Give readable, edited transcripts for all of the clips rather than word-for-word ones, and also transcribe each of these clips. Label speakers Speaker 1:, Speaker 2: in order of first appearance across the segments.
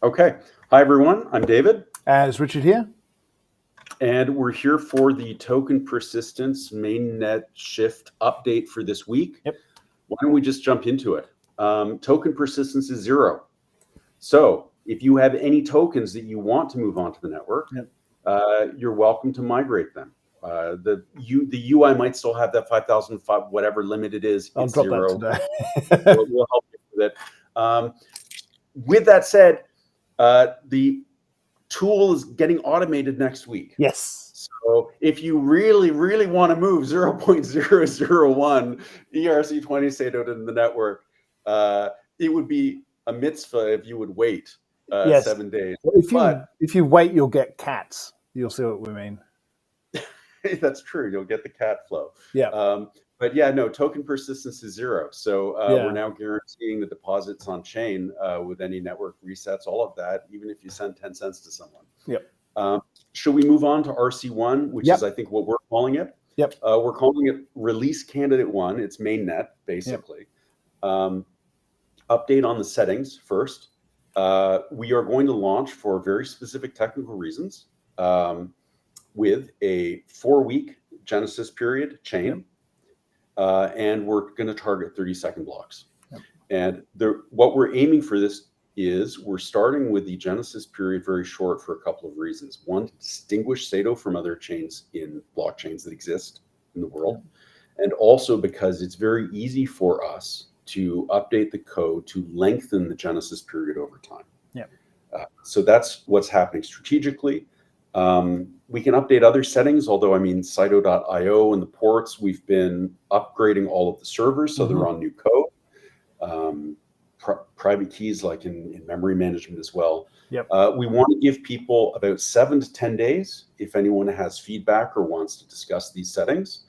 Speaker 1: Okay. Hi, everyone. I'm David,
Speaker 2: As Richard here.
Speaker 1: and we're here for the token persistence mainnet shift update for this week.
Speaker 2: Yep.
Speaker 1: Why don't we just jump into it? Token persistence is 0. So if you have any tokens that you want to move onto the network,
Speaker 2: Yep.
Speaker 1: you're welcome to migrate them. The UI might still have that 5,000, whatever limit it is.
Speaker 2: I'll
Speaker 1: It's
Speaker 2: drop that
Speaker 1: 0.
Speaker 2: today.
Speaker 1: We'll help you with it. With that said, the tool is getting automated next week.
Speaker 2: Yes.
Speaker 1: So if you really, really want to move 0.001 ERC20 Saito to the network, it would be a mitzvah if you would wait
Speaker 2: Yes.
Speaker 1: 7 days.
Speaker 2: Well, if you wait, you'll get cats. You'll see what we mean.
Speaker 1: That's true. You'll get the cat flow.
Speaker 2: Yeah.
Speaker 1: But yeah, no, token persistence is 0. So
Speaker 2: Yeah.
Speaker 1: we're now guaranteeing the deposits on chain with any network resets, all of that, even if you send 10 cents to someone.
Speaker 2: Yep.
Speaker 1: Should we move on to RC1, which
Speaker 2: Yep.
Speaker 1: is, I think, what we're calling it?
Speaker 2: Yep.
Speaker 1: We're calling it Release Candidate 1. It's mainnet, basically. Update on the settings first. We are going to launch for very specific technical reasons with a 4-week Genesis period chain. And we're going to target 30-second blocks.
Speaker 2: Yep.
Speaker 1: And what we're aiming for this is we're starting with the Genesis period very short for a couple of reasons. One, to distinguish Saito from other chains in blockchains that exist in the world. And also because it's very easy for us to update the code to lengthen the Genesis period over time.
Speaker 2: Yep.
Speaker 1: So that's what's happening strategically. We can update other settings, although, I mean, Saito.io and the ports, we've been upgrading all of the servers, so they're on new code. Private keys, like in memory management as well.
Speaker 2: Yep.
Speaker 1: We want to give people about 7 to 10 days. If anyone has feedback or wants to discuss these settings,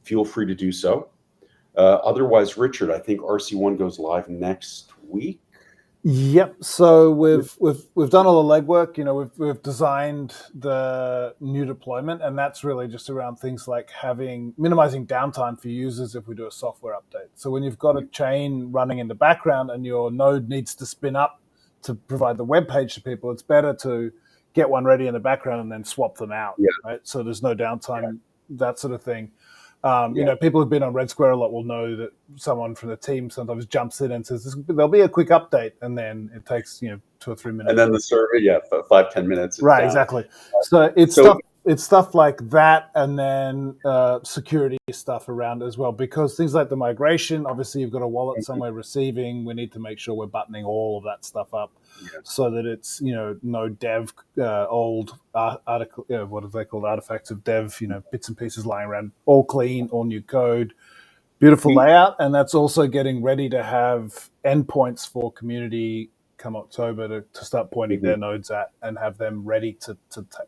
Speaker 1: feel free to do so. Otherwise, Richard, I think RC1 goes live next week.
Speaker 2: Yep. So we've done all the legwork. You know, we've designed the new deployment, and that's really just around things like minimizing downtime for users if we do a software update. So when you've got a chain running in the background and your node needs to spin up to provide the web page to people, it's better to get one ready in the background and then swap them out.
Speaker 1: Yeah.
Speaker 2: Right. So there's no downtime, that sort of thing. You know, people who've been on Red Square a lot will know that someone from the team sometimes jumps in and says, there'll be a quick update, and then it takes, 2 or 3 minutes.
Speaker 1: And then the server, 5-10 minutes.
Speaker 2: Right,
Speaker 1: down.
Speaker 2: Exactly. So it's stuff like that, and then security stuff around as well, because things like the migration, obviously you've got a wallet somewhere receiving. We need to make sure we're buttoning all of that stuff up so that it's, no dev, old article, what are they called, artifacts of dev, bits and pieces lying around, all clean, all new code, beautiful layout. And that's also getting ready to have endpoints for community come October to start pointing their nodes at and have them ready to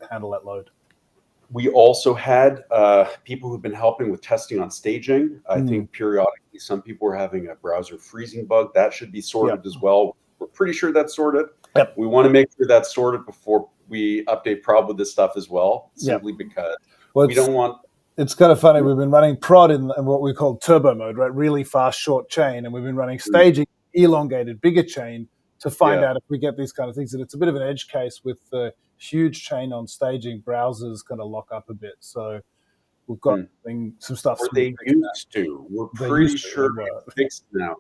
Speaker 2: handle that load.
Speaker 1: We also had people who've been helping with testing on staging. I think periodically some people were having a browser freezing bug. That should be sorted as well. We're pretty sure that's sorted.
Speaker 2: Yep.
Speaker 1: We want to make sure that's sorted before we update prod with this stuff as well, simply because we don't want...
Speaker 2: It's kind of funny. We've been running prod in what we call turbo mode, right? Really fast, short chain. And we've been running staging, elongated, bigger chain to find out if we get these kind of things. And it's a bit of an edge case with the huge chain on staging. Browsers kind of lock up a bit. So we've got some stuff.
Speaker 1: Or they used to. We're pretty sure it's fixed now.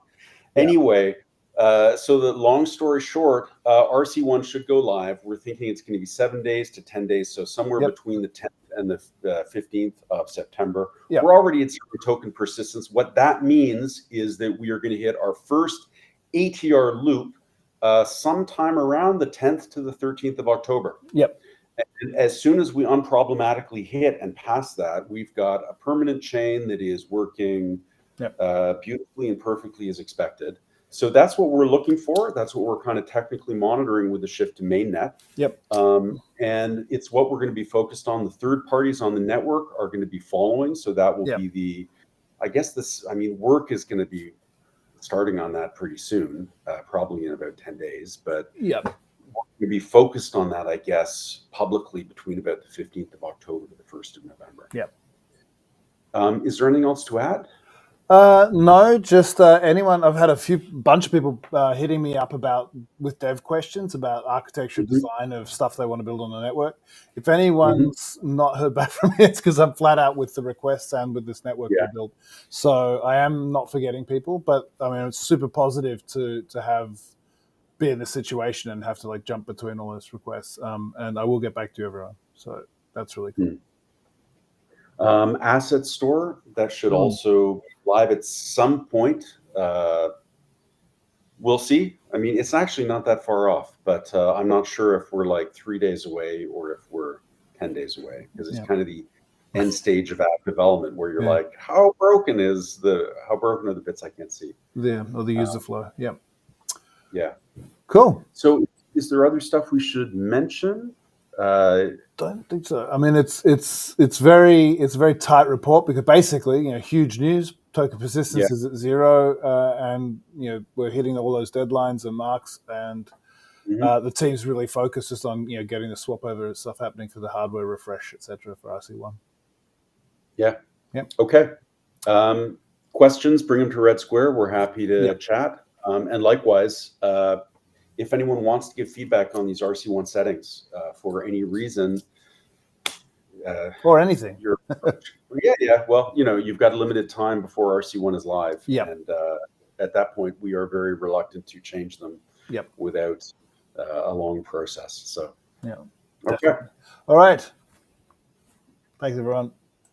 Speaker 1: Anyway, so the long story short, RC1 should go live. We're thinking it's going to be 7 days to 10 days. So somewhere between the 10th and the 15th of September. We're already at token persistence. What that means is that we are going to hit our first ATR loop sometime around the 10th to the 13th of October.
Speaker 2: Yep.
Speaker 1: And as soon as we unproblematically hit and pass that, we've got a permanent chain that is working beautifully and perfectly as expected. So that's what we're looking for. That's what we're kind of technically monitoring with the shift to mainnet.
Speaker 2: Yep.
Speaker 1: And it's what we're going to be focused on. The third parties on the network are going to be following. So that will be work is going to be starting on that pretty soon, probably in about 10 days. But we're going to be focused on that, I guess, publicly between about the 15th of October to the 1st of November.
Speaker 2: Yep.
Speaker 1: Is there anything else to add?
Speaker 2: No, just anyone. I've had bunch of people hitting me up with dev questions about architecture,
Speaker 1: Hmm.
Speaker 2: design of stuff they want to build on the network. If
Speaker 1: Hmm.
Speaker 2: anyone's not heard back from me, it's because I'm flat out with the requests and with this network we
Speaker 1: Yeah.
Speaker 2: built. So I am not forgetting people, but I mean it's super positive to be in this situation and have to like jump between all those requests. And I will get back to everyone. So that's really cool.
Speaker 1: Asset store that should
Speaker 2: Mm.
Speaker 1: also be live at some point. We'll see. I mean, it's actually not that far off, but I'm not sure if we're like 3 days away or if we're 10 days away, because it's
Speaker 2: Yeah.
Speaker 1: kind of the end stage of app development where you're
Speaker 2: Yeah.
Speaker 1: like, how broken are the bits I can't see?
Speaker 2: Yeah. Or the user flow. Yeah.
Speaker 1: Yeah.
Speaker 2: Cool.
Speaker 1: So is there other stuff we should mention?
Speaker 2: Don't think so. I mean, it's a very tight report because basically, huge news. Token
Speaker 1: Yeah.
Speaker 2: persistence is at 0, and we're hitting all those deadlines and marks, and
Speaker 1: Mhm.
Speaker 2: the team's really focused just on getting the swap over stuff happening for the hardware refresh, etc. for RC1.
Speaker 1: Yeah.
Speaker 2: Yep.
Speaker 1: Okay. Questions, bring them to Red Square. We're happy to
Speaker 2: Yep.
Speaker 1: chat. And likewise, if anyone wants to give feedback on these RC1 settings for any reason,
Speaker 2: Or anything.
Speaker 1: your approach. Yeah. Well, you've got a limited time before RC1 is live.
Speaker 2: Yep.
Speaker 1: And at that point, we are very reluctant to change them
Speaker 2: Yep.
Speaker 1: without a long process. So,
Speaker 2: Yeah.
Speaker 1: okay.
Speaker 2: All right. Thanks, everyone.